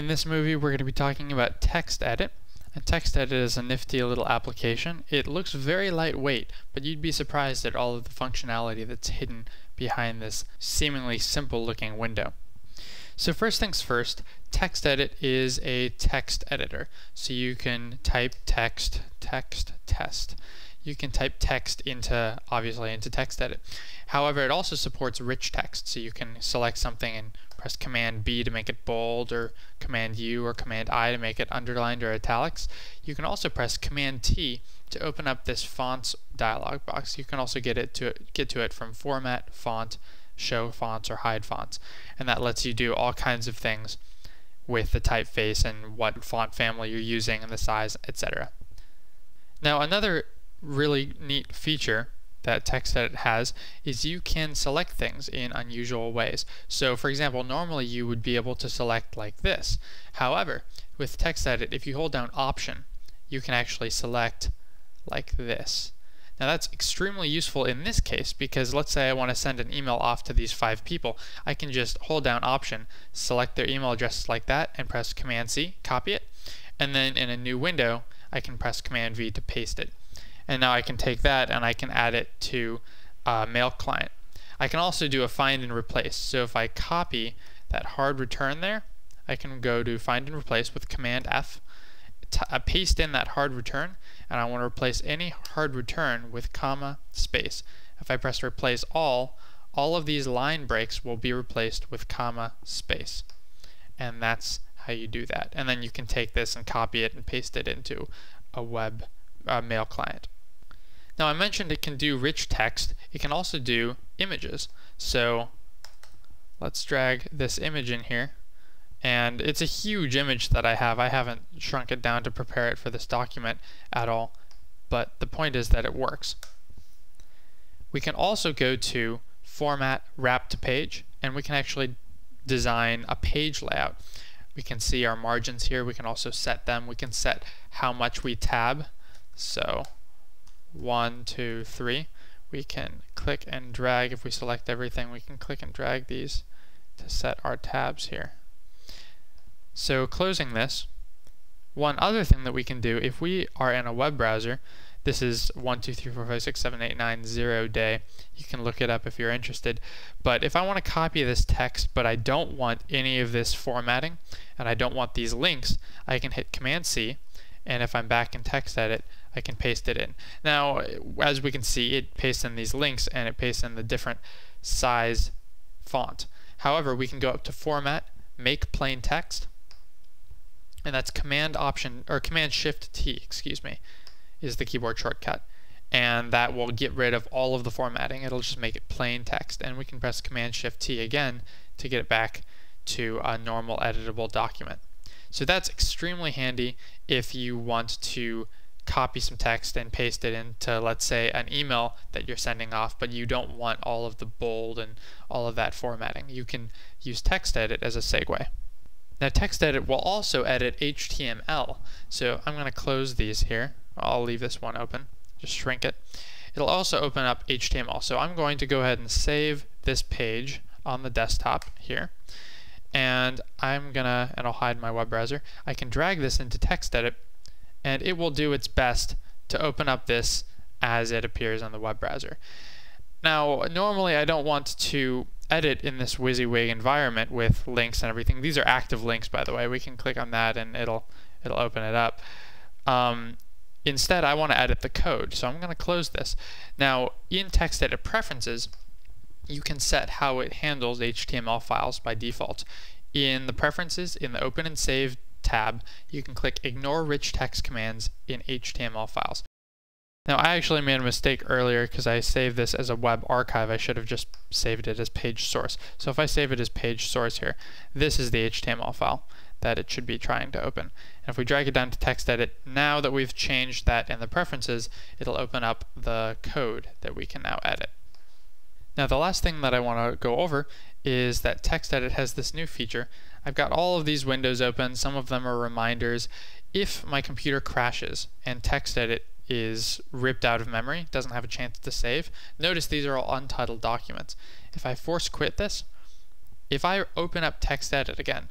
In this movie, we're going to be talking about TextEdit. And TextEdit is a nifty little application. It looks very lightweight, but you'd be surprised at all of the functionality that's hidden behind this seemingly simple looking window. So first things first, TextEdit is a text editor. So you can type text, test. You can type text obviously into TextEdit. However, it also supports rich text, so you can select something and press Command B to make it bold, or Command U or Command I to make it underlined or italics. You can also press Command T to open up this fonts dialog box. You can also get to it from Format, Font, Show Fonts, or Hide Fonts, and that lets you do all kinds of things with the typeface and what font family you're using and the size, etc. Now, another really neat feature that TextEdit has is you can select things in unusual ways. So for example, normally you would be able to select like this. However, with TextEdit, if you hold down Option, you can actually select like this. Now that's extremely useful in this case because let's say I want to send an email off to these 5 people. I can just hold down Option, select their email addresses like that, and press Command C, copy it, and then in a new window I can press Command V to paste it. And now I can take that and I can add it to a mail client. I can also do a find and replace. So if I copy that hard return there, I can go to find and replace with Command F, paste in that hard return, and I want to replace any hard return with comma space. If I press replace all of these line breaks will be replaced with comma space. And that's how you do that. And then you can take this and copy it and paste it into a web mail client. Now I mentioned it can do rich text. It can also do images. So let's drag this image in here. And it's a huge image that I have. I haven't shrunk it down to prepare it for this document at all. But the point is that it works. We can also go to Format, Wrap to Page, and we can actually design a page layout. We can see our margins here. We can also set them. We can set how much we tab. So 1, 2, 3. We can click and drag. If we select everything, we can click and drag these to set our tabs here. So closing this, one other thing that we can do if we are in a web browser, this is 1, 2, 3, 4, 5, 6, 7, 8, 9, 0 day. You can look it up if you're interested. But if I want to copy this text, but I don't want any of this formatting, and I don't want these links, I can hit Command C, and if I'm back in TextEdit, I can paste it in. Now, as we can see, it pastes in these links and it pastes in the different size font. However, we can go up to Format, Make Plain Text, and that's Command Shift T, excuse me, is the keyboard shortcut. And that will get rid of all of the formatting. It'll just make it plain text. And we can press Command Shift T again to get it back to a normal editable document. So that's extremely handy if you want to copy some text and paste it into, let's say, an email that you're sending off, but you don't want all of the bold and all of that formatting. You can use TextEdit as a segue. Now TextEdit will also edit HTML. So I'm going to close these here. I'll leave this one open. Just shrink it. It'll also open up HTML. So I'm going to go ahead and save this page on the desktop here. And I'll hide my web browser. I can drag this into TextEdit, and it will do its best to open up this as it appears on the web browser. Now, normally I don't want to edit in this WYSIWYG environment with links and everything. These are active links, by the way. We can click on that and it'll open it up. Instead, I want to edit the code, so I'm going to close this. Now, in TextEdit Preferences, you can set how it handles HTML files by default. In the Preferences, in the Open and Save tab, you can click Ignore Rich Text Commands in HTML files. Now I actually made a mistake earlier because I saved this as a web archive. I should have just saved it as page source. So if I save it as page source here, this is the HTML file that it should be trying to open. And if we drag it down to TextEdit, now that we've changed that in the preferences, it'll open up the code that we can now edit. Now the last thing that I want to go over is that TextEdit has this new feature. I've got all of these windows open. Some of them are reminders. If my computer crashes and TextEdit is ripped out of memory, doesn't have a chance to save, notice these are all untitled documents. If I force quit this, if I open up TextEdit again,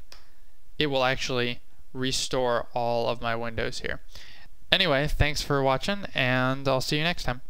it will actually restore all of my windows here. Anyway, thanks for watching, and I'll see you next time.